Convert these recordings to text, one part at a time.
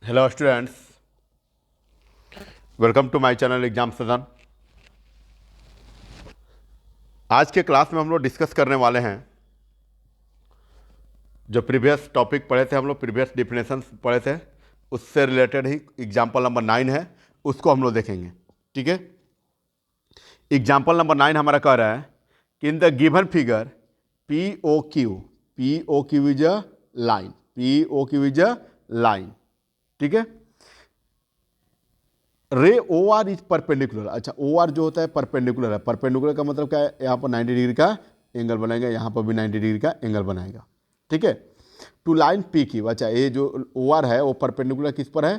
Hello students, welcome to my channel exam Sadan. आज के class में हम लोग डिस्कस करने वाले हैं जो प्रीवियस टॉपिक पढ़े थे, हम लोग प्रीवियस डिफिनेशन पढ़े थे, उससे रिलेटेड ही एग्जाम्पल नंबर 9 है, उसको हम लोग देखेंगे। ठीक है, एग्जाम्पल नंबर 9 हमारा कह रहा है कि in the given figure P O Q is a line, P O Q is a line. ठीक है, रे ओ आर इज परपेंडिकुलर। अच्छा, ओ आर जो होता है परपेंडिकुलर है। परपेंडिकुलर का मतलब क्या है? यहाँ पर 90 डिग्री का एंगल बनाएगा, यहाँ पर भी 90 डिग्री का एंगल बनाएगा। ठीक है, टू लाइन पी क्यू। अच्छा, ये जो ओ आर है वो परपेंडिकुलर किस पर है?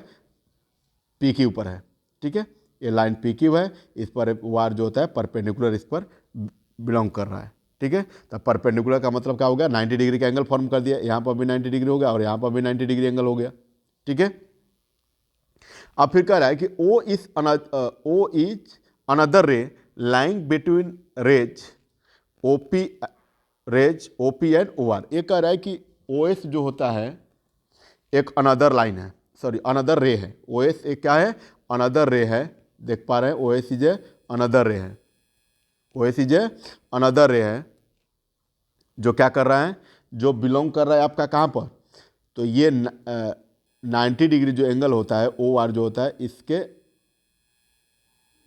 पी क्यू पर है। ठीक है, ये लाइन पी क्यू है, इस पर ओ आर जो होता है परपेंडिकुलर इस पर बिलोंग कर रहा है। ठीक है, तो परपेंडिकुलर का मतलब क्या हो गया? 90 डिग्री का एंगल फॉर्म कर दिया, यहाँ पर भी 90 डिग्री हो गया और यहाँ पर भी 90 डिग्री एंगल हो गया। ठीक है, अब फिर कह रहा है कि O is another ray lying between OP O P and O R. ये कह रहा है कि ओ एस जो होता है एक अनदर लाइन है, सॉरी अनदर रे है। ओ एस एक क्या है? अनदर रे है। देख पा रहे हैं, O S is a another ray है। O S is a another ray है जो क्या कर रहा है? जो बिलोंग कर रहा है आपका कहाँ पर? तो ये 90 डिग्री जो एंगल होता है ओ आर जो होता है इसके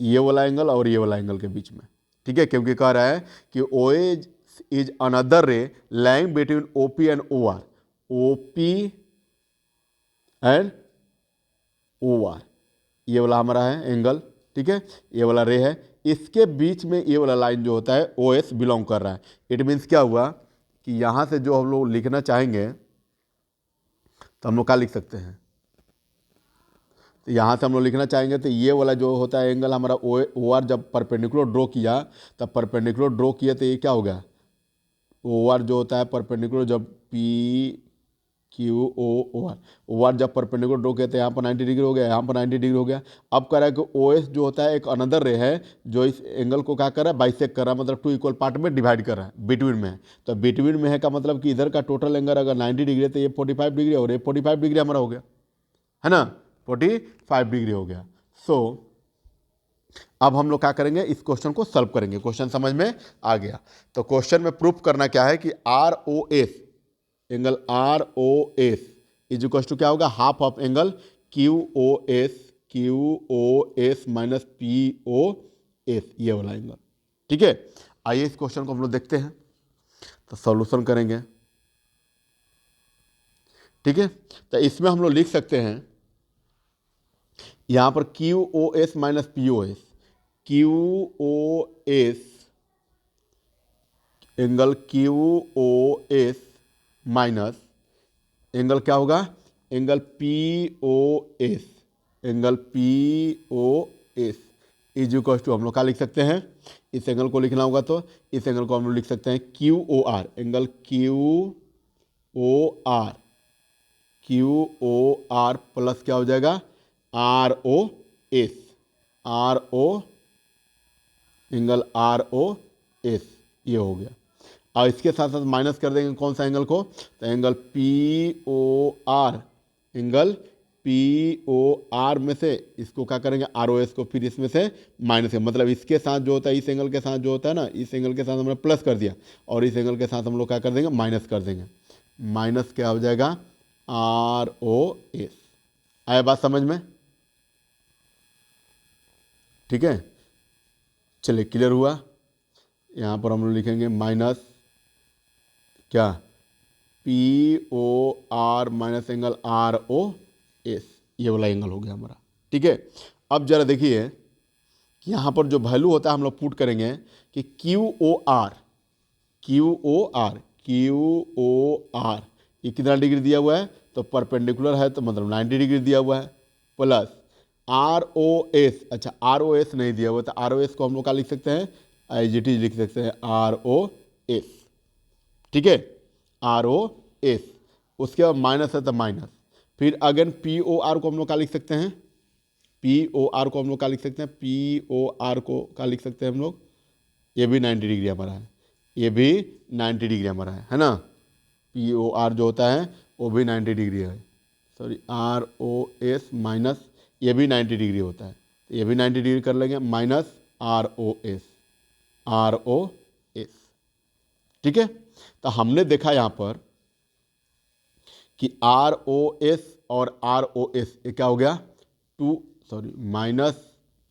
ये वाला एंगल और ये वाला एंगल के बीच में। ठीक है, क्योंकि कह रहा है कि O S is another ray lying between O P and O R. O P and O R ये वाला हमारा है एंगल। ठीक है, ये वाला रे है, इसके बीच में ये वाला लाइन जो होता है ओ एस बिलोंग कर रहा है। इट मीन्स क्या हुआ कि यहाँ से जो हम लोग लिखना चाहेंगे तो हम लोग क्या लिख सकते हैं? तो यहाँ से हम लोग लिखना चाहेंगे तो ये वाला जो होता है एंगल हमारा ओ आर जब परपेंडिकुलर ड्रॉ किया, तब परपेंडिकुलर ड्रॉ किया तो ये क्या हो गया? ओ आर जो होता है परपेंडिकुलर जब पी क्यू ओ आर जब परपेंडिकुलर ड्रॉ किया तो यहाँ पर 90 डिग्री हो गया, यहाँ पर 90 डिग्री हो गया। अब कह रहा है कि ओ एस जो होता है एक अनदर रे है जो इस एंगल को क्या कर रहा है? बाइसेक कर रहा है, मतलब टू इक्वल पार्ट में डिवाइड कर रहा है, बिटवीन में है। तो बिटवीन में है का मतलब कि इधर का टोटल एंगल अगर 90 डिग्री है तो ये 45 डिग्री और ये 45 डिग्री हमारा हो गया, है ना? 45 डिग्री हो गया। सो अब हम लोग क्या करेंगे? इस क्वेश्चन को सॉल्व करेंगे। क्वेश्चन समझ में आ गया? तो क्वेश्चन में प्रूफ करना क्या है कि R O S, angle R O S is equal to क्या होगा? Half of angle Q O S minus P O S, ये वाला एंगल। ठीक है, आइए इस क्वेश्चन को हम लोग देखते हैं, तो सॉल्यूशन करेंगे। ठीक है, तो इसमें हम लोग लिख सकते हैं यहां पर Q O S minus P O S, Q O S angle Q O S minus angle क्या होगा? Angle P O S, angle P O S is equal to हम लोग क्या लिख सकते हैं? इस एंगल को लिखना होगा तो इस एंगल को हम लोग लिख सकते हैं Q O R, angle Q O R, Q O R plus क्या हो जाएगा? R O S, R O angle R O S, ये हो गया। और इसके साथ साथ माइनस कर देंगे कौन सा एंगल को? तो angle P O R, angle P O R में से इसको क्या करेंगे? आर ओ एस को फिर इसमें से माइनस कर, मतलब इसके साथ जो होता है, इस एंगल के साथ जो होता है ना, इस एंगल के साथ हमने प्लस कर दिया और इस एंगल के साथ हम लोग क्या कर देंगे? माइनस कर देंगे। माइनस क्या हो जाएगा? R O S. आया बात समझ में? ठीक है, चलिए क्लियर हुआ। यहाँ पर हम लोग लिखेंगे माइनस क्या? P O R minus angle R O S, ये वाला एंगल हो गया हमारा। ठीक है, अब जरा देखिए कि यहाँ पर जो वैल्यू होता है हम लोग पुट करेंगे कि Q O R, Q O R, Q O R ये कितना डिग्री दिया हुआ है? तो परपेंडिकुलर है तो मतलब 90 डिग्री दिया हुआ है, प्लस आर ओ एस। अच्छा, आर ओ एस नहीं दिया हुआ तो आर ओ एस को हम लोग क्या लिख सकते हैं? एज इट इज लिख सकते हैं आर ओ एस। ठीक है, आर ओ एस, उसके बाद माइनस है तो माइनस, फिर अगेन पी ओ आर को हम लोग क्या लिख सकते हैं? पी ओ आर को हम लोग क्या लिख सकते हैं? पी ओ आर को क्या लिख सकते हैं हम लोग? ये भी 90 डिग्री हमारा है, ये भी 90 डिग्री हमारा है ना? पी ओ आर जो होता है वो भी 90 डिग्री है। सॉरी ROS माइनस ये भी 90 डिग्री होता है, तो ये भी 90 डिग्री कर लेंगे, माइनस ROS। ठीक है, तो हमने देखा यहाँ पर कि ROS और ROS ये क्या हो गया, माइनस,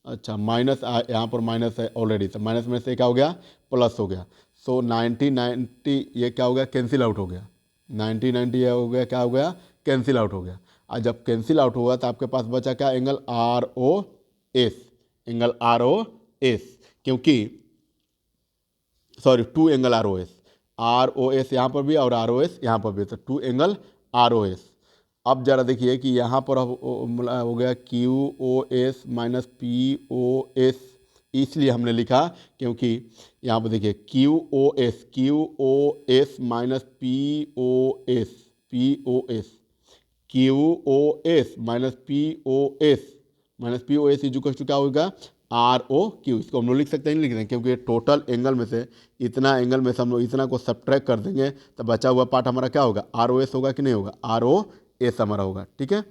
अच्छा माइनस यहाँ पर माइनस है ऑलरेडी, तो माइनस में से क्या हो गया, प्लस हो गया। सो 90 ये क्या हो गया, कैंसिल आउट हो गया। 90 ये हो गया, क्या हो गया, कैंसिल आउट हो गया। और जब कैंसिल आउट हुआ तो आपके पास बचा क्या, एंगल ROS, एंगल ROS, क्योंकि सॉरी 2 एंगल ROS यहाँ पर भी और ROS यहाँ पर भी, तो 2 एंगल ROS। अब जरा देखिए कि यहाँ पर हो गया QOS माइनस POS, इसलिए हमने लिखा क्योंकि यहाँ पर देखिए QOS minus POS, QOS minus POS is equal to क्या होगा, ROQ। इसको हम लोग लिख सकते हैं, नहीं लिख सकते, क्योंकि टोटल एंगल में से इतना एंगल में से हम लोग इतना को सब्ट्रैक्ट कर देंगे तो बचा हुआ पार्ट हमारा क्या होगा, ROS होगा कि नहीं होगा, ROS हमारा होगा। ठीक है,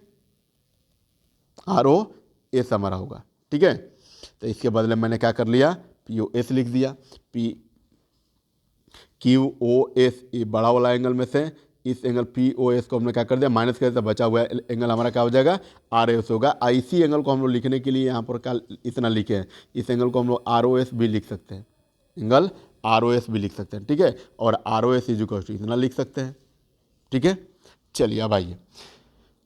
ROS हमारा होगा। ठीक है, तो इसके बदले मैंने क्या कर लिया, POS लिख दिया। QOS ये बड़ा वाला एंगल में से इस एंगल POS को हमने क्या कर दिया, माइनस कर दिया, बचा हुआ एंगल हमारा क्या हो जाएगा, ROS होगा। इसी एंगल को हम लोग लिखने के लिए यहाँ पर क्या इतना लिखे हैं, इस एंगल को हम लोग ROS भी लिख सकते हैं, एंगल ROS भी लिख सकते हैं। ठीक है, और ROS इजुकल टू इतना लिख सकते हैं। ठीक है, चलिए अब आइए,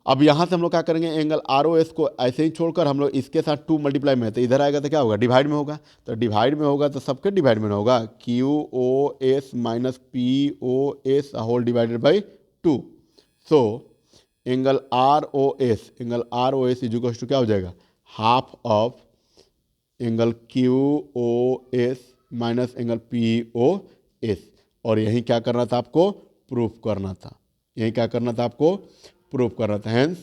अब यहाँ से हम लोग क्या करेंगे, एंगल ROS को ऐसे ही छोड़कर हम लोग इसके साथ 2 मल्टीप्लाई में है, तो इधर आएगा तो क्या होगा, डिवाइड में होगा। तो डिवाइड में होगा तो सबके डिवाइड में होगा, QOS minus POS whole divided by 2। So angle ROS is equal to क्या हो जाएगा, half of angle QOS minus angle POS। और यही क्या करना था आपको, प्रूफ करना था, यही क्या करना था आपको, प्रूफ करना था, हैंस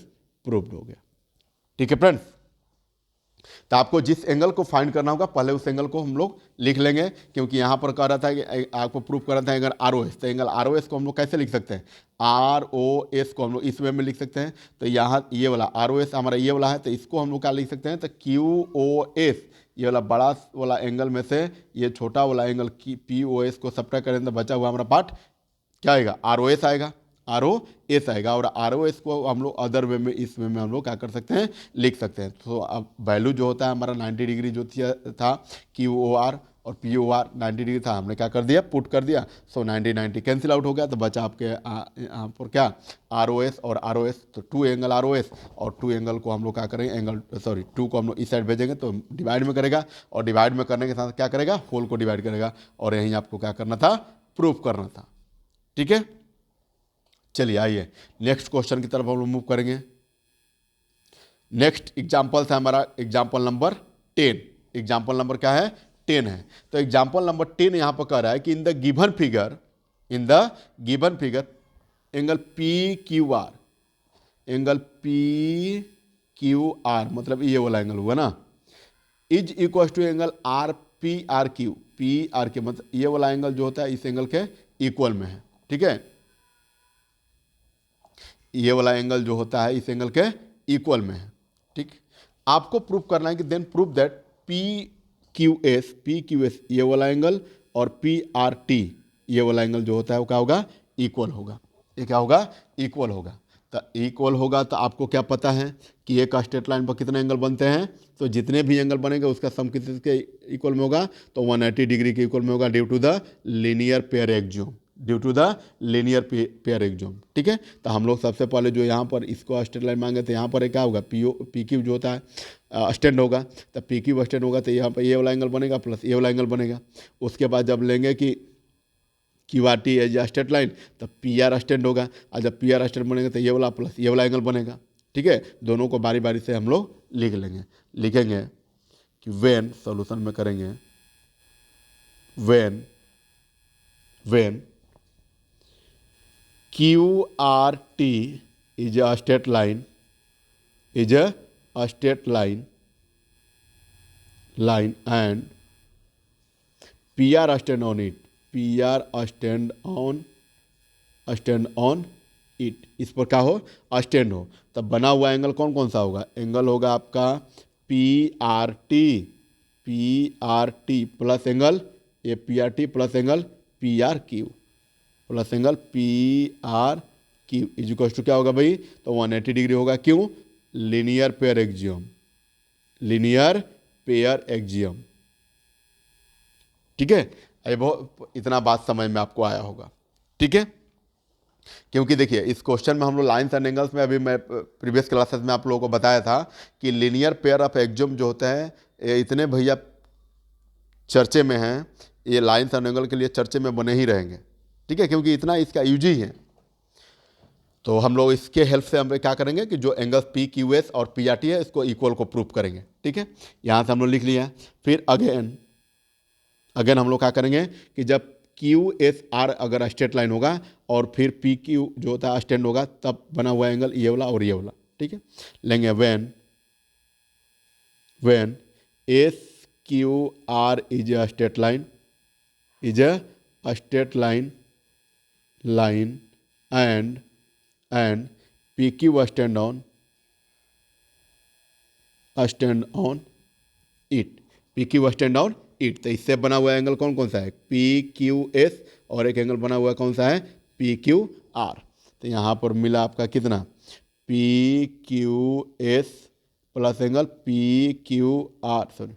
प्रूफ्ड हो गया। ठीक है फ्रेंड्स, तो आपको जिस एंगल को फाइंड करना होगा पहले उस एंगल को हम लोग लिख लेंगे, क्योंकि यहाँ पर कह रहा था कि आपको प्रूफ करना था एंगल ROS, तो एंगल ROS को हम लोग कैसे लिख सकते हैं, ROS को हम लोग इस वे में लिख सकते हैं। तो यहाँ ये वाला ROS हमारा ये वाला है, तो इसको हम लोग क्या लिख सकते हैं, तो QOS ये वाला बड़ा वाला एंगल में से ये छोटा वाला एंगल POS को सब्ट्रैक्ट करें तो बचा हुआ हमारा पार्ट क्या आएगा, ROS आएगा, ROS आएगा। और ROS को हम लोग अदर वे में, इस वे में हम लोग क्या कर सकते हैं, लिख सकते हैं। तो अब वैल्यू जो होता है हमारा 90 डिग्री जो था QOR और POR 90 डिग्री था, हमने क्या कर दिया, पुट कर दिया। सो 90 कैंसिल आउट हो गया, तो बचा आपके यहाँ पर क्या, ROS और ROS, तो 2 एंगल ROS और 2 एंगल को हम लोग क्या करेंगे, एंगल 2 को हम लोग इस साइड भेजेंगे तो डिवाइड में करेगा, और डिवाइड में करने के साथ क्या करेगा, होल को डिवाइड करेगा। और यहीं आपको क्या करना था, प्रूफ करना था। ठीक है, चलिए आइए नेक्स्ट क्वेश्चन की तरफ हम लोग मूव करेंगे। नेक्स्ट एग्जाम्पल है हमारा एग्जाम्पल नंबर 10। एग्जाम्पल नंबर क्या है, 10 है। तो एग्जाम्पल नंबर 10 यहां पर कह रहा है कि in the given figure angle PQR, angle PQR मतलब ये वाला एंगल हुआ ना, is equal to angle RPRQ, PRQ मतलब ये वाला एंगल जो होता है इस एंगल के इक्वल में है। ठीक है, ये वाला एंगल जो होता है इस एंगल के इक्वल में है। ठीक, आपको प्रूफ करना है कि देन प्रूफ दैट PQS ये वाला एंगल और PRT ये वाला एंगल जो होता है वो क्या होगा, इक्वल होगा। ये क्या होगा, इक्वल होगा। तो इक्वल होगा तो आपको क्या पता है कि एक स्ट्रेट लाइन पर कितने एंगल बनते हैं, तो जितने भी एंगल बनेंगे उसका सम किसके इक्वल में होगा, तो 180 डिग्री के इक्वल में होगा, due to the linear pair axiom, ठीक है, तो हम लोग सबसे पहले जो यहाँ पर इसको स्ट्रेट लाइन मांगे तो यहाँ पर क्या होगा, PQ जो होता है स्टैंड होगा, तो PQ स्टैंड होगा तो यहाँ पर ये वाला एंगल बनेगा प्लस ये वाला एंगल बनेगा। उसके बाद जब लेंगे कि QRT एज स्ट्रेट लाइन तो PR स्टैंड होगा, और जब PR स्टैंड बनेगा तो ये वाला प्लस ये वाला एंगल बनेगा। ठीक है, दोनों को बारी बारी से हम लोग लिखेंगे कि वेन सॉल्यूशन में करेंगे, when QRT is a straight line, and PR stand on it, PR stand on it, इस पर क्या हो, स्टैंड हो, तब बना हुआ एंगल कौन कौन सा होगा, एंगल होगा आपका P R T plus angle APRT plus angle PRQ plus angle PRQ is equal to क्या होगा भाई, तो 180 डिग्री होगा। क्यों, linear pair axiom, linear pair axiom. ठीक है, ये बहुत इतना बात समझ में आपको आया होगा। ठीक है, क्योंकि देखिए इस क्वेश्चन में हम लोग लाइन्स एंड एंगल्स में, अभी मैं प्रीवियस क्लासेस में आप लोगों को बताया था कि लीनियर पेयर ऑफ एक्सियम जो होते हैं ये इतने भैया चर्चे में हैं, ये लाइन्स एंड एंगल के लिए चर्चे में बने ही रहेंगे। ठीक है, क्योंकि इतना इसका यूज ही है। तो हम लोग इसके हेल्प से हम क्या करेंगे कि जो एंगल्स PQS और PRT है इसको इक्वल को प्रूव करेंगे। ठीक है, यहाँ से हम लोग लिख लिया है। फिर अगेन हम लोग क्या करेंगे कि जब QSR अगर स्ट्रेट लाइन होगा और फिर PQ जो होता है स्टैंड होगा, तब बना हुआ एंगल ये वाला और ये वाला। ठीक है, लेंगे when SQR is a straight line and PQ stand on it, PQ stand on it, तो इससे बना हुआ एंगल कौन कौन सा है, PQS, और एक एंगल बना हुआ कौन सा है, PQR। तो यहाँ पर मिला आपका कितना, PQS plus angle PQR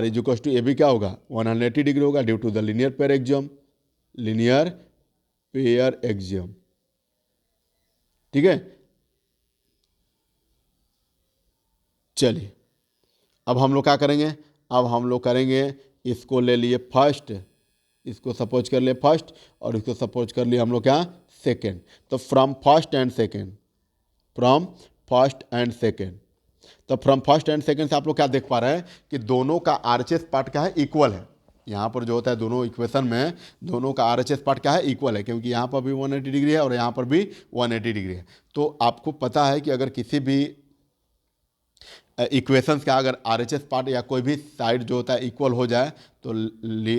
is equal to, ये भी क्या होगा 180 डिग्री होगा due to the linear pair axiom. ठीक है, चलिए अब हम लोग क्या करेंगे, अब हम लोग करेंगे इसको ले लिए फर्स्ट, इसको सपोज कर लिए फर्स्ट और इसको सपोज कर लिए हम लोग क्या, सेकेंड। तो फ्रॉम फर्स्ट एंड सेकेंड, तो फ्रॉम फर्स्ट एंड सेकेंड से आप लोग क्या देख पा रहे हैं कि दोनों का RHS पार्ट क्या है, इक्वल है। यहाँ पर जो होता है दोनों इक्वेशन में दोनों का RHS पार्ट क्या है, इक्वल है, क्योंकि यहाँ पर भी 180 डिग्री है और यहाँ पर भी 180 डिग्री है। तो आपको पता है कि अगर किसी भी इक्वेशंस का अगर RHS पार्ट या कोई भी साइड जो होता है इक्वल हो जाए, तो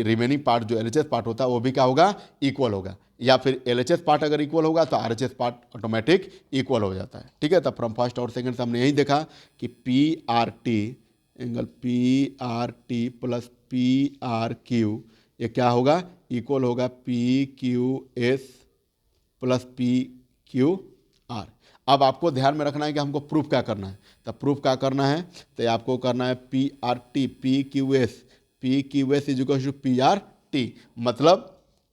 रिमेनिंग पार्ट जो LHS पार्ट होता है वो भी क्या होगा, इक्वल होगा। या फिर LHS पार्ट अगर इक्वल होगा तो RHS पार्ट ऑटोमेटिक इक्वल हो जाता है। ठीक है, तब फ्रॉम फर्स्ट और सेकंड से हमने यही देखा कि PRT angle PRT plus PRQ ये क्या होगा, इक्वल होगा PQS प्लस PQR। अब आपको ध्यान में रखना है कि हमको प्रूफ क्या करना है। तो प्रूफ क्या करना है, तो आपको करना है PRT PQS is equal to PRT, मतलब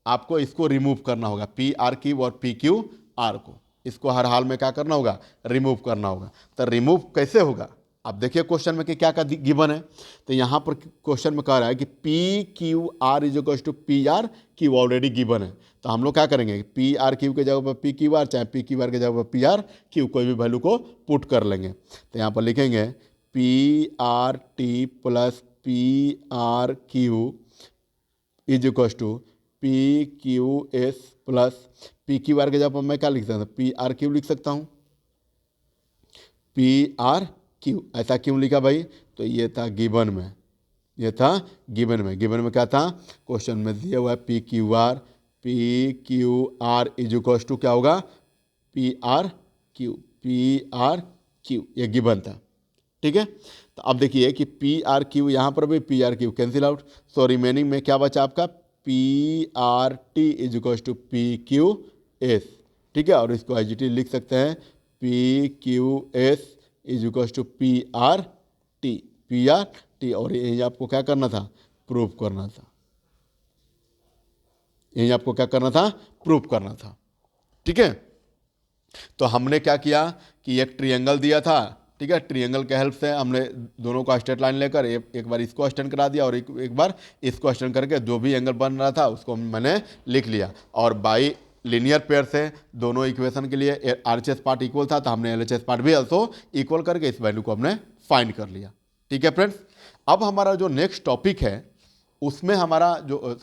आपको इसको रिमूव करना होगा, PRQ और PQR को, इसको हर हाल में क्या करना होगा, रिमूव करना होगा। तो रिमूव कैसे होगा, अब देखिए क्वेश्चन में कि क्या क्या गिवन है। तो यहाँ पर क्वेश्चन में कह रहा है कि PQR is equal to PRQ already given है। तो हम लोग क्या करेंगे, PRQ के जगह पर PQR, चाहे PQR के जगह पर PRQ, कोई भी वैल्यू को पुट कर लेंगे। तो यहाँ पर लिखेंगे PRT plus PRQ is equal to PQS plus PQR के जगह पर मैं क्या लिख सकता हूँ, PRQ लिख सकता हूँ, PRQ। ऐसा क्यों लिखा भाई, तो ये था गिवन में, गिवन में क्या था, क्वेश्चन में दिया हुआ है PQR इज इक्वल टू क्या होगा, PRQ, ये गिवन था। ठीक है, तो अब देखिए कि PRQ यहाँ पर भी PRQ cancel out, so remaining में क्या बचा आपका, PRT is equal to PQS। ठीक है, और इसको IGT लिख सकते हैं, PQS is equal to PRT, और यही आपको क्या करना था, प्रूफ करना था, यही आपको क्या करना था, प्रूफ करना था। ठीक है, तो हमने क्या किया कि एक ट्रायंगल दिया था। ठीक है, ट्रायंगल के हेल्प से हमने दोनों को स्ट्रेट लाइन लेकर एक बार इसको एक्सटेंड करा दिया और एक बार इसको एक्सटेंड करके जो भी एंगल बन रहा था उसको मैंने लिख लिया। और बाई लीनियर पेयर से दोनों इक्वेशन के लिए RHS पार्ट इक्वल था, तो हमने LHS पार्ट भी ऑल्सो इक्वल करके इस वैल्यू को हमने फाइंड कर लिया। ठीक है फ्रेंड्स, अब हमारा जो नेक्स्ट टॉपिक है उसमें हमारा जो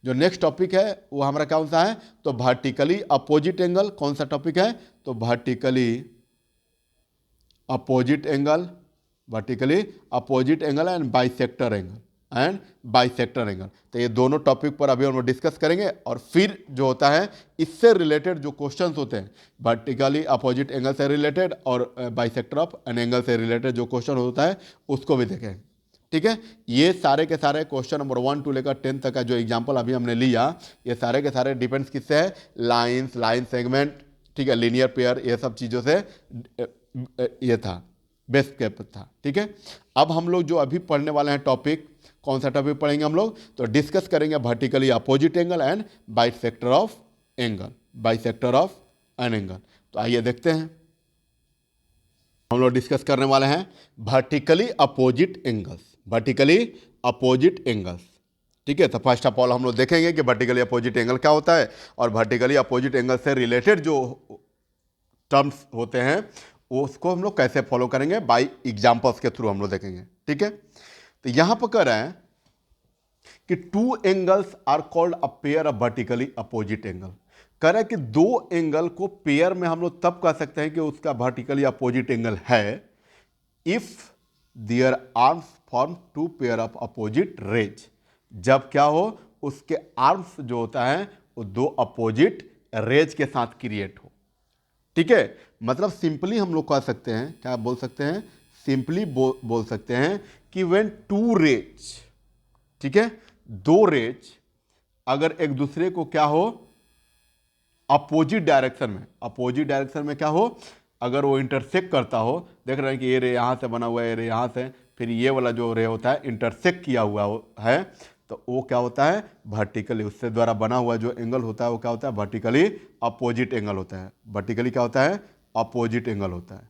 नेक्स्ट टॉपिक है वो हमारा कौन सा है, तो वर्टिकली अपोजिट एंगल। कौन सा टॉपिक है, तो vertically opposite angle and bisector angle. And bisector angle. तो ये दोनों टॉपिक पर अभी हम लोग डिस्कस करेंगे, और फिर जो होता है इससे रिलेटेड जो क्वेश्चंस होते हैं वर्टिकली अपोजिट एंगल से रिलेटेड और बाइसेक्टर ऑफ एन एंगल से रिलेटेड जो क्वेश्चन होता है उसको भी देखेंगे। ठीक है, ये सारे के सारे क्वेश्चन नंबर 1 टू लेकर 10 तक का जो एग्जाम्पल अभी हमने लिया, ये सारे के सारे डिपेंड्स किससे है, लाइंस, लाइन सेगमेंट, ठीक है, लीनियर पेयर, ये सब चीज़ों से ये था, बेस्ट केप था। ठीक है, अब हम लोग जो अभी पढ़ने वाले हैं टॉपिक, कौन सा टॉपिक पढ़ेंगे हम लोग, तो डिस्कस करेंगे vertically opposite angle and bisector of angle, bisector of an angle. तो आइए देखते हैं, हम लोग डिस्कस करने वाले हैं vertically opposite angles, vertically opposite angles. ठीक है, तो फर्स्ट ऑफ ऑल हम लोग देखेंगे कि वर्टिकली अपोजिट एंगल क्या होता है, और वर्टिकली अपोजिट एंगल से रिलेटेड जो टर्म्स होते हैं उसको हम लोग कैसे फॉलो करेंगे, बाय एग्जांपल्स के थ्रू हम लोग देखेंगे। ठीक है, तो यहां पर कह रहे हैं कि two angles are called a pair of vertically opposite angle. कह रहे हैं कि दो एंगल को पेयर में हम लोग तब कह सकते हैं कि उसका वर्टिकली अपोजिट एंगल है if their arms form two pair of opposite rays. जब क्या हो, उसके आर्म्स जो होता है वो दो अपोजिट रेज के साथ क्रिएट हो। ठीक है, मतलब सिंपली हम लोग कह सकते हैं, क्या बोल सकते हैं, सिंपली बोल सकते हैं कि व्हेन टू रेज, ठीक है, दो रेज अगर एक दूसरे को क्या हो, अपोजिट डायरेक्शन में, अपोजिट डायरेक्शन में क्या हो, अगर वो इंटरसेक्ट करता हो, देख रहे हैं कि ये रे यहाँ से बना हुआ है, ये रे यहाँ से, फिर ये वाला जो रे होता है इंटरसेक्ट किया हुआ है, तो वो क्या होता है, वर्टिकली, उससे द्वारा बना हुआ जो एंगल होता है वो क्या होता है, वर्टिकली अपोजिट एंगल होता है। वर्टिकली क्या होता है, अपोजिट एंगल होता है।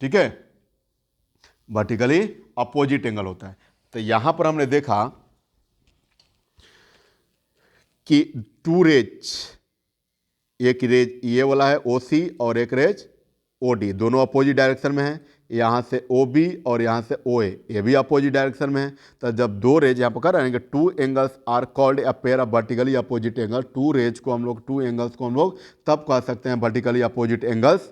ठीक है, वर्टिकली अपोजिट एंगल होता है। तो यहां पर हमने देखा कि टू रेज, एक रेज ये वाला है OC और एक रेज OD, दोनों अपोजिट डायरेक्शन में है। यहाँ से OB और यहाँ से OA, ये भी अपोजिट डायरेक्शन में है। तो जब दो रेज, यहाँ पर कह रहे हैं कि two angles are called a pair of vertically opposite angle, two rays को हम लोग, टू एंगल्स को हम लोग तब कह सकते हैं वर्टिकली अपोजिट एंगल्स।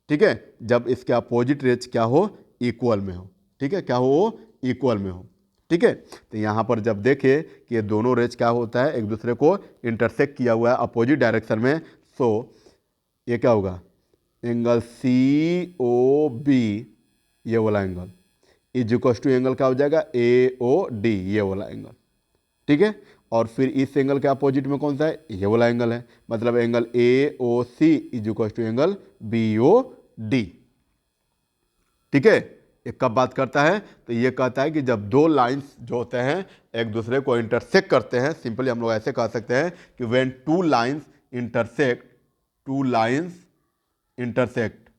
ठीक है, जब इसके अपोजिट रेज क्या हो, इक्वल में हो। ठीक है, क्या हो, इक्वल में हो। ठीक है, तो यहाँ पर जब देखे कि ये दोनों रेज क्या होता है, एक दूसरे को इंटरसेक्ट किया हुआ है अपोजिट डायरेक्शन में, सो ये क्या होगा, एंगल COB, ये वाला angle is equal to angle क्या हो जाएगा, AOD, ये वाला एंगल। ठीक है, और फिर इस एंगल के अपोजिट में कौन सा है, ये वाला एंगल है, मतलब angle AOC is equal to angle BOD। ठीक है, ये कब बात करता है, तो ये कहता है कि जब दो लाइंस जो होते हैं एक दूसरे को इंटरसेक्ट करते हैं, सिंपली हम लोग ऐसे कह सकते हैं कि when two lines intersect, two lines intersect,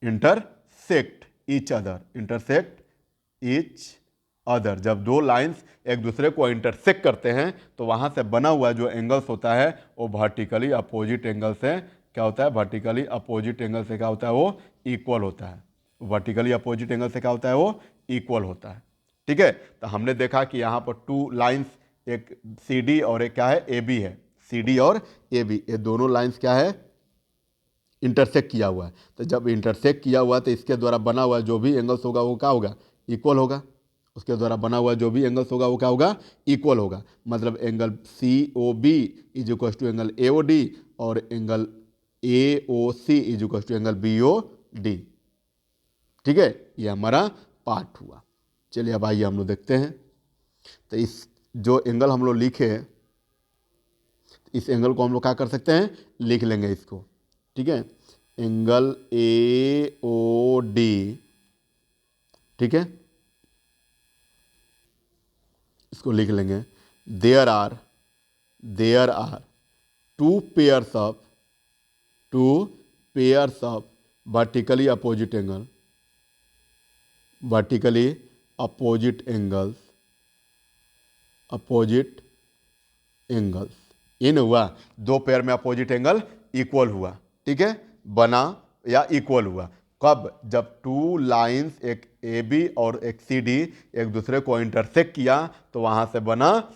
intersect each other, intersect each other, जब दो लाइंस एक दूसरे को इंटरसेक्ट करते हैं तो वहां से बना हुआ जो एंगल्स होता है वो वर्टिकली अपोजिट एंगल से क्या होता है, वर्टिकली अपोजिट एंगल से क्या होता है, वो इक्वल होता है। वर्टिकली अपोजिट एंगल से क्या होता है, वो इक्वल होता है। ठीक है, तो हमने देखा कि यहाँ पर टू लाइंस, एक CD और एक क्या है, AB है। CD और AB, ये दोनों लाइंस क्या है, इंटरसेक्ट किया हुआ है। तो जब इंटरसेक्ट किया हुआ तो इसके द्वारा बना हुआ जो भी एंगल्स होगा वो क्या होगा, इक्वल होगा। उसके द्वारा बना हुआ जो भी एंगल्स होगा वो क्या होगा, इक्वल होगा। मतलब angle COB is equal to angle AOD और angle AOC is equal to angle BOD। ठीक है, ये हमारा पार्ट हुआ। चलिए अब आइए हम लोग देखते हैं। तो इस जो एंगल हम लोग लिखे हैं, इस एंगल को हम लोग क्या कर सकते हैं, लिख लेंगे इसको। ठीक है, एंगल AOD, ठीक है, इसको लिख लेंगे। There are two pairs of vertically opposite angle, vertically opposite angles इन हुआ, दो पेयर में अपोजिट एंगल इक्वल हुआ। ठीक है, बना या इक्वल हुआ कब, जब टू लाइंस, एक AB और एक CD एक दूसरे को इंटरसेक्ट किया तो वहां से बना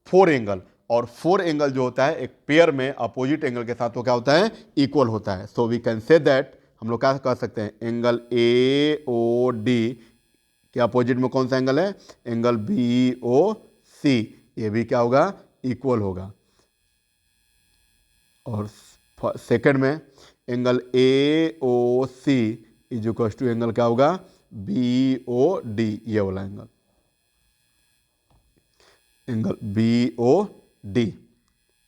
4 एंगल, और 4 एंगल जो होता है एक पेयर में अपोजिट एंगल के साथ वो क्या होता है, इक्वल होता है। So we can say that, हम लोग क्या कह सकते हैं, एंगल AOD कि अपोजिट में कौन सा एंगल है, एंगल बी ओ सी, ये भी क्या होगा, इक्वल होगा। और सेकंड में angle A O C is equal to angle क्या होगा, बी ओ डी, ये वाला एंगल, angle B O D,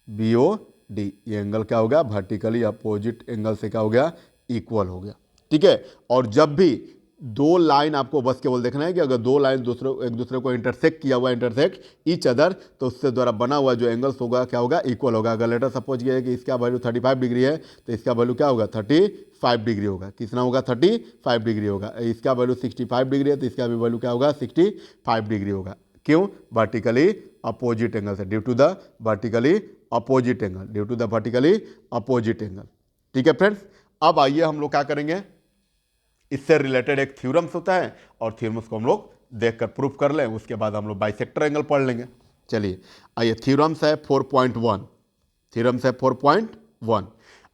B O D, ये एंगल क्या होगा, वर्टिकली अपोजिट एंगल से क्या हो गया, इक्वल हो गया। ठीक है। और जब भी दो लाइन आपको बस केवल देखना है कि अगर दो लाइन एक दूसरे को इंटरसेक्ट किया हुआ, इंटरसेक्ट ईच अदर, तो उससे द्वारा बना हुआ जो एंगल्स होगा क्या होगा, इक्वल होगा। अगर लेटर सपोज किया है कि इसका वैल्यू 35 डिग्री है तो इसका वैल्यू क्या होगा, 35 डिग्री होगा। कितना होगा, 35 डिग्री होगा। इसका वैल्यू 65 डिग्री है तो इसका भी वैल्यू क्या होगा, 65 डिग्री होगा। क्यों, वर्टिकली अपोजिट एंगल से, due to the vertically opposite angle, due to the vertically opposite angle. ठीक है फ्रेंड्स, अब आइए हम लोग क्या करेंगे, इससे रिलेटेड एक थ्योरम्स होता है और थ्योरम्स को हम लोग देखकर प्रूफ कर लें, उसके बाद हम लोग बाइसेक्टर एंगल पढ़ लेंगे। चलिए आइए, थ्योरम्स है 4.1, थ्योरम्स है 4.1।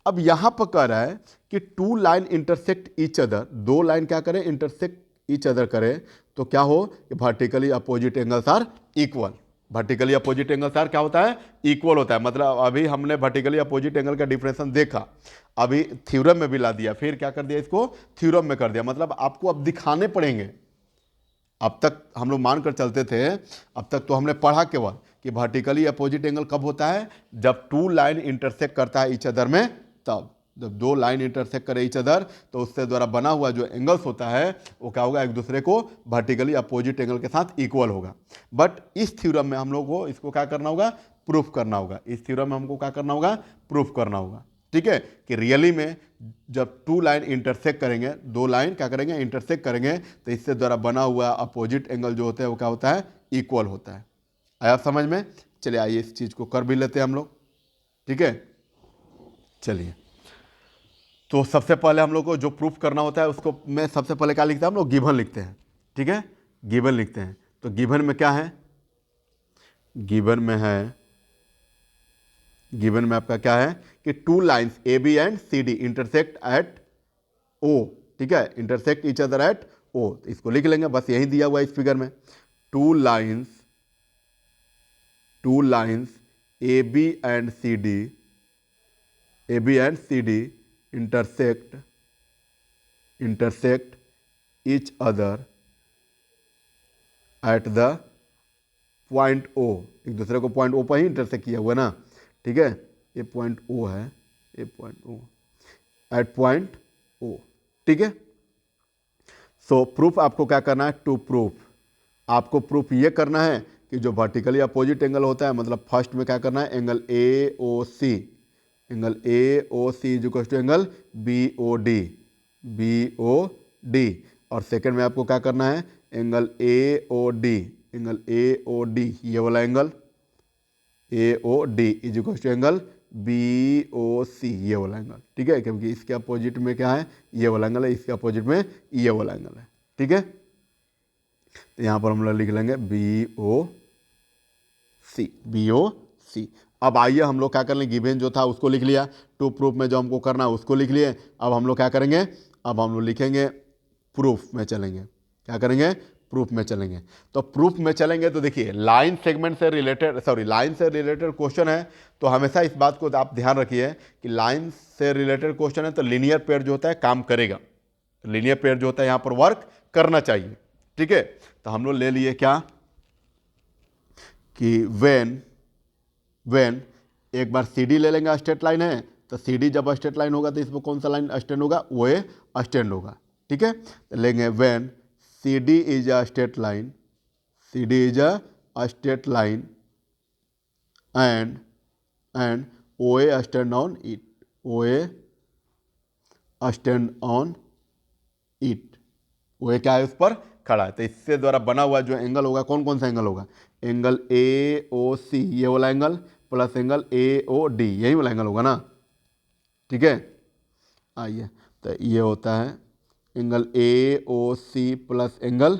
अब यहां पर कह रहा है कि two line intersect each other, दो लाइन क्या करें, इंटरसेक्ट ईच अदर करें तो क्या हो, vertically opposite angles are equal. Vertically opposite angles are क्या होता है, इक्वल होता है। मतलब अभी हमने वर्टिकली अपोजिट एंगल का डिफरेंशिएशन देखा, अभी थ्योरम में भी ला दिया, फिर क्या कर दिया, इसको थ्योरम में कर दिया। मतलब आपको अब दिखाने पड़ेंगे। अब तक हम लोग मानकर चलते थे, अब तक तो हमने पढ़ा केवल कि वर्टिकली अपोजिट एंगल कब होता है, जब टू लाइन इंटरसेक्ट करता है ईच अदर में, तब जब दो लाइन इंटरसेक्ट करे ईच अदर तो उससे द्वारा बना हुआ जो एंगल्स होता है वो क्या होगा, एक दूसरे को वर्टिकली अपोजिट एंगल के साथ इक्वल होगा। बट इस थ्योरम में हम लोग को इसको क्या करना होगा, प्रूफ करना होगा। इस थ्योरम में हमको क्या करना होगा, प्रूफ करना होगा। ठीक है, कि रियली में जब टू लाइन इंटरसेक्ट करेंगे, दो लाइन क्या करेंगे, इंटरसेक्ट करेंगे, तो इससे द्वारा बना हुआ अपोजिट एंगल जो होता है वो क्या होता है, इक्वल होता है। आया समझ में? चलिए आइए इस चीज़ को कर भी लेते हैं हम लोग। ठीक है, चलिए तो सबसे पहले हम लोग को जो प्रूफ करना होता है उसको मैं सबसे पहले क्या लिखता है, हम लोग गिवन लिखते हैं। ठीक है, गिवन लिखते हैं। तो गिवन में क्या है, गिवन में है, गिवन में आपका क्या है कि two lines A B and C D intersect at O. ठीक है, intersect each other at O, इसको लिख लेंगे, बस यही दिया हुआ है इस फिगर में। Two lines, two lines A B and C D, A B and C D intersect, intersect each other at the point O, एक दूसरे को पॉइंट ओ पर ही इंटरसेक्ट किया हुआ ना। ठीक है, ये पॉइंट ओ है, ये point O, at point O. ठीक है, सो प्रूफ आपको क्या करना है, टू प्रूफ, आपको प्रूफ ये करना है कि जो वर्टिकली अपोजिट एंगल होता है, मतलब फर्स्ट में क्या करना है, angle A O C, angle A O C is equal to angle B O D, B O D. और सेकंड में आपको क्या करना है, angle A O D, angle A O D, ये वाला angle A O D is equal to angle B O C, ये वाला एंगल। ठीक है, क्योंकि इसके अपोजिट में क्या है, ये वाला एंगल है, इसके अपोजिट में ये वाला एंगल है। ठीक है, तो यहाँ पर हम लोग लिख लेंगे बी ओ सी, बी ओ सी। अब आइए हम लोग क्या कर लेंगे, गिवन जो था उसको लिख लिया, टू प्रूफ में जो हमको करना है उसको लिख लिए। अब हम लोग क्या करेंगे, अब हम लोग लिखेंगे प्रूफ में चलेंगे। क्या करेंगे, प्रूफ में चलेंगे। तो प्रूफ में चलेंगे तो देखिए लाइन सेगमेंट से रिलेटेड, सॉरी लाइन से रिलेटेड क्वेश्चन है, तो हमेशा इस बात को आप ध्यान रखिए कि लाइन से रिलेटेड क्वेश्चन है तो लीनियर पेयर जो होता है काम करेगा, लीनियर पेयर जो होता है यहाँ पर वर्क करना चाहिए। ठीक है, तो हम लोग ले लिए क्या कि वेन, वेन एक बार सी डी ले लेंगे, स्ट्रेट लाइन है, तो सी डी जब स्ट्रेट लाइन होगा तो इसमें कौन सा लाइन स्टैंड होगा, वो स्टैंड होगा। ठीक है, तो लेंगे when C D is a straight line, C D is a straight line and O A stand on it, O A stand on it, वो क्या है उस पर खड़ा है। तो इससे द्वारा बना हुआ जो एंगल होगा, कौन कौन सा एंगल होगा, एंगल ए ओ सी, ये वाला angle, plus angle A O D, यही वाला एंगल होगा ना। ठीक है, आइए, तो ये होता है angle A O C plus angle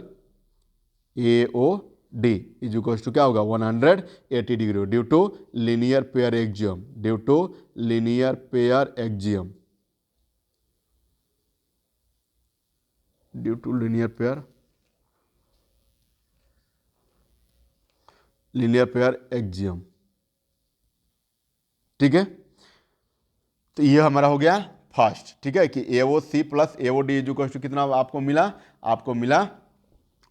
A O D is equal to क्या होगा, 180 degree, due to linear pair axiom, due to linear pair axiom, due to linear pair linear pair axiom. ठीक है, तो ये हमारा हो गया फर्स्ट। ठीक है, कि A O C plus A O D equal to कितना आपको मिला, आपको मिला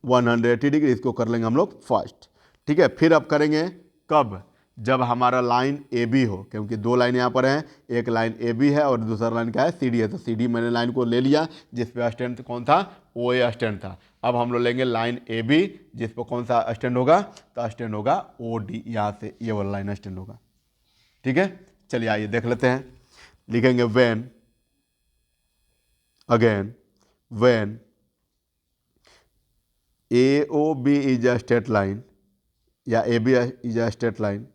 180 डिग्री। इसको कर लेंगे हम लोग फर्स्ट। ठीक है, फिर अब करेंगे कब, जब हमारा लाइन ए बी हो, क्योंकि दो लाइन यहाँ पर हैं, एक लाइन ए बी है और दूसरा लाइन क्या है, सी डी है। तो सी डी मैंने लाइन को ले लिया जिस पे स्टैंड कौन था, ओ ए स्टैंड था। अब हम लोग लेंगे लाइन ए बी जिस पर कौन सा स्टैंड होगा, तो स्टैंड होगा ओ डी, यहाँ से ये वाला लाइन स्टैंड होगा। ठीक है, चलिए आइए देख लेते हैं। लिखेंगे when, again when A O B is a straight line, या A B is a straight line,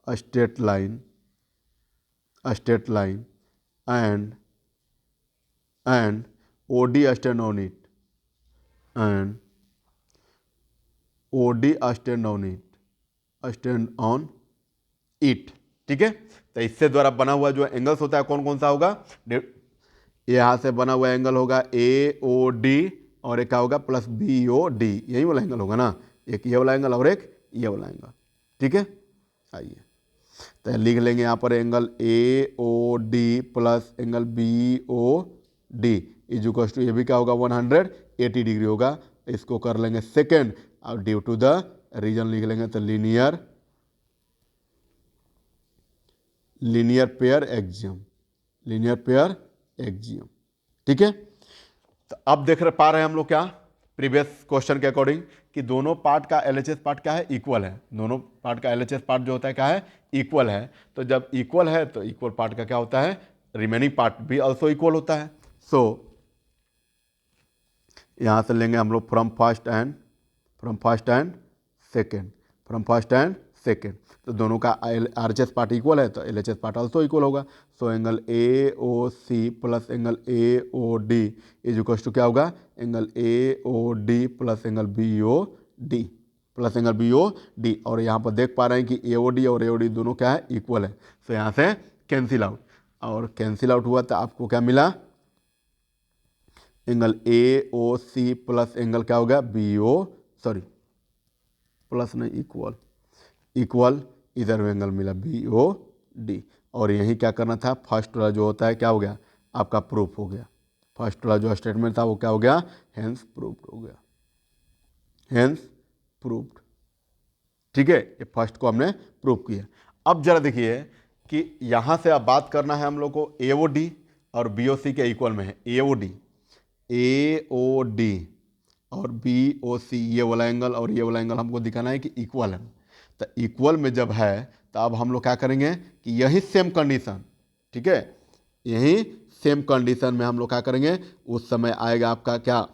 a straight line, a straight line, and OD stand on it, and OD stand on it, stand on it। ठीक है, तो इससे द्वारा बना हुआ जो angles होता है कौन कौन सा होगा, यहाँ से बना हुआ एंगल होगा ए ओ डी, और एक क्या होगा प्लस बी ओ डी, यही वाला एंगल होगा ना, एक ये वाला एंगल और एक ये वाला एंगल। ठीक है, आइए तो लिख लेंगे यहाँ पर angle A O D plus angle B O D is equal to, ये भी क्या होगा 180 डिग्री होगा। इसको कर लेंगे सेकेंड, और ड्यू टू द रीजन लिख लेंगे तो linear pair axiom, linear pair axiom. ठीक है, तो अब देख पा रहे हैं हम लोग क्या, प्रीवियस क्वेश्चन के अकॉर्डिंग, कि दोनों पार्ट का एलएचएस पार्ट क्या है, इक्वल है। दोनों पार्ट का एलएचएस पार्ट जो होता है क्या है, इक्वल है। तो जब इक्वल है तो इक्वल पार्ट का क्या होता है, रिमेनिंग पार्ट भी ऑल्सो इक्वल होता है। सो यहां से लेंगे हम लोग from first and second, from first and second. तो दोनों का आरएचएस पार्ट इक्वल है तो एलएचएस पार्ट ऑल्सो इक्वल होगा। So angle A O C plus angle A O D is equal to क्या होगा, angle A O D plus angle B O D, plus angle B O D. और यहाँ पर देख पा रहे हैं कि ए ओ डी और ए ओ डी दोनों क्या है, इक्वल है। सो यहाँ से कैंसिल आउट, और कैंसिल आउट हुआ तो आपको क्या मिला, angle A O C plus angle क्या हो गया बी ओ, सॉरी प्लस नहीं इक्वल, इक्वल इधर एंगल मिला बी ओ डी। और यही क्या करना था, फर्स्ट वाला जो होता है क्या हो गया, आपका प्रूफ हो गया। फर्स्ट वाला जो स्टेटमेंट था वो क्या हो गया, हेंस प्रूफ्ड हो गया, हेंस प्रूफ्ड। ठीक है, ये फर्स्ट को हमने प्रूफ किया। अब जरा देखिए कि यहाँ से अब बात करना है हम लोग को ए ओ डी और बी ओ सी के इक्वल में है। ए ओ डी और बी ओ सी, ये वाला एंगल और ये वाला एंगल हमको दिखाना है कि इक्वल है। तो इक्वल में जब है तो अब हम लोग क्या करेंगे कि यही सेम कंडीशन, ठीक है, यही सेम कंडीशन में हम लोग क्या करेंगे, उस समय आएगा आपका क्या,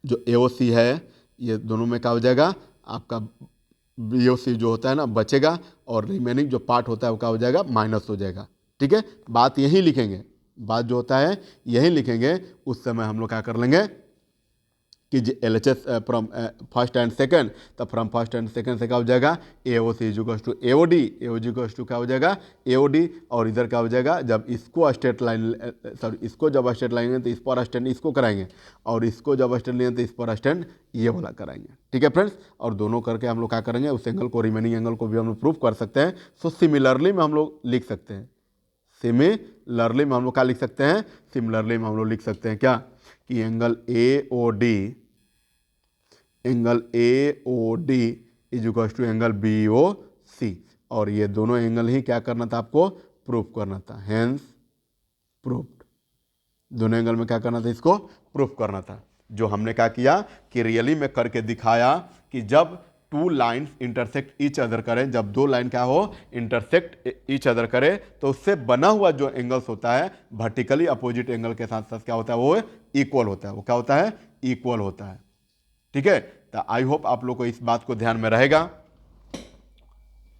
जो ए ओ सी है ये दोनों में क्या हो जाएगा, आपका बी ओ सी जो होता है ना बचेगा, और रिमेनिंग जो पार्ट होता है वो क्या हो जाएगा, माइनस हो जाएगा। ठीक है, बात यही लिखेंगे, बात जो होता है यही लिखेंगे। उस समय हम लोग क्या कर लेंगे कि L H S from first and second, तब फ्रॉम फर्स्ट एंड सेकंड से क्या हो जाएगा, A O C equals to A O D, A O G equals to क्या हो जाएगा, ए ओ डी। और इधर क्या हो जाएगा, जब इसको स्ट्रेट लाइन, सॉरी इसको जब स्ट्रेट लाइन तो इस पर स्टैंड इसको कराएंगे, और इसको जब स्टैंड लेंगे तो इस पर स्टैंड ये वाला कराएंगे। ठीक है फ्रेंड्स, और दोनों करके हम लोग क्या करेंगे, उस एंगल को, रिमेनिंग एंगल को भी हम लोग प्रूफ कर सकते हैं। सो सिमिलरली में हम लोग लिख सकते हैं, सिमिलरली में हम लोग क्या लिख सकते हैं, सिमिलरली में हम लोग लिख सकते हैं क्या, कि angle A O D, angle A O D is equal to angle B O C. और ये दोनों एंगल ही क्या करना था, आपको प्रूफ करना था, हेंस प्रूफ्ड। दोनों एंगल में क्या करना था, इसको प्रूफ करना था। जो हमने क्या किया कि रियली में करके दिखाया कि जब two lines intersect each other करें, जब दो लाइन क्या हो इंटरसेक्ट ईच अदर करे, तो उससे बना हुआ जो एंगल्स होता है वर्टिकली अपोजिट एंगल के साथ साथ क्या होता है, वो इक्वल होता है। वो क्या होता है, इक्वल होता है। ठीक है, तो आई होप आप लोग को इस बात को ध्यान में रहेगा।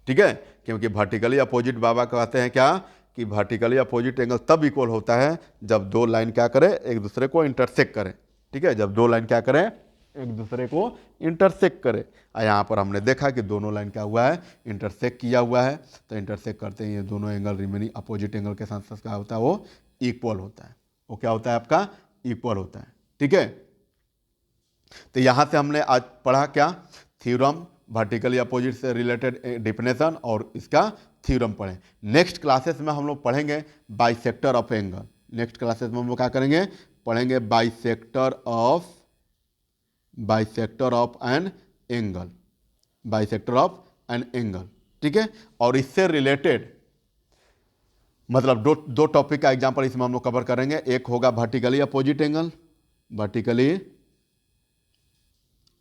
ठीक है, क्योंकि वर्टिकली अपोजिट बाबा कहते हैं क्या, कि वर्टिकली अपोजिट एंगल तब इक्वल होता है जब दो लाइन क्या करें, एक दूसरे को इंटरसेक्ट करें। ठीक है, जब दो लाइन क्या करें, एक दूसरे को इंटरसेक्ट करें। यहाँ पर हमने देखा कि दोनों लाइन क्या हुआ है, इंटरसेक्ट किया हुआ है। तो इंटरसेक्ट करते हैं ये दोनों एंगल, रिमेनिंग अपोजिट एंगल के साथ साथ क्या होता है, वो इक्वल होता है। वो क्या होता है, आपका इक्वल होता है। ठीक है, तो यहाँ से हमने आज पढ़ा क्या, थ्योरम वर्टिकली अपोजिट से रिलेटेड डिफिनेशन और इसका थ्योरम पढ़ें। नेक्स्ट क्लासेस में हम लोग पढ़ेंगे bisector of angle. Next classes में हम लोग क्या करेंगे, पढ़ेंगे bisector of an angle, bisector of an angle, ठीक है। और इससे रिलेटेड मतलब दो टॉपिक का एग्जांपल इसमें हम लोग कवर करेंगे। एक होगा vertically opposite angle, vertically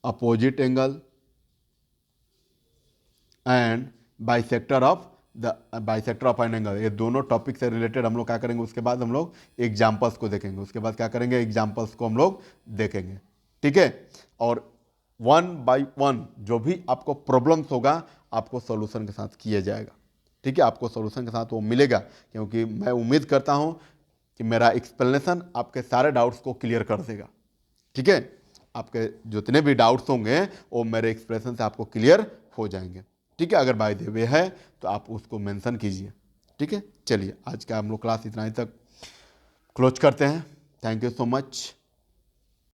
opposite angle and bisector of an angle. ये दोनों टॉपिक से रिलेटेड हम लोग क्या करेंगे, उसके बाद हम लोग एग्जांपल्स को देखेंगे, उसके बाद क्या करेंगे, एग्जांपल्स को हम लोग देखेंगे, ठीक है। और 1 बाय 1 जो भी आपको प्रॉब्लम्स होगा आपको सॉल्यूशन के साथ किया जाएगा, ठीक है। आपको सॉल्यूशन के साथ वो मिलेगा, क्योंकि मैं उम्मीद करता हूं कि मेरा एक्सप्लेनेशन आपके सारे डाउट्स को क्लियर कर देगा, ठीक है। आपके जितने भी डाउट्स होंगे वो मेरे एक्सप्लेनेशन से आपको क्लियर हो जाएंगे, ठीक है। अगर बाय द वे है तो आप उसको मेंशन कीजिए, ठीक है। चलिए आज का हम लोग क्लास इतना ही तक क्लोज करते हैं। Thank you so much.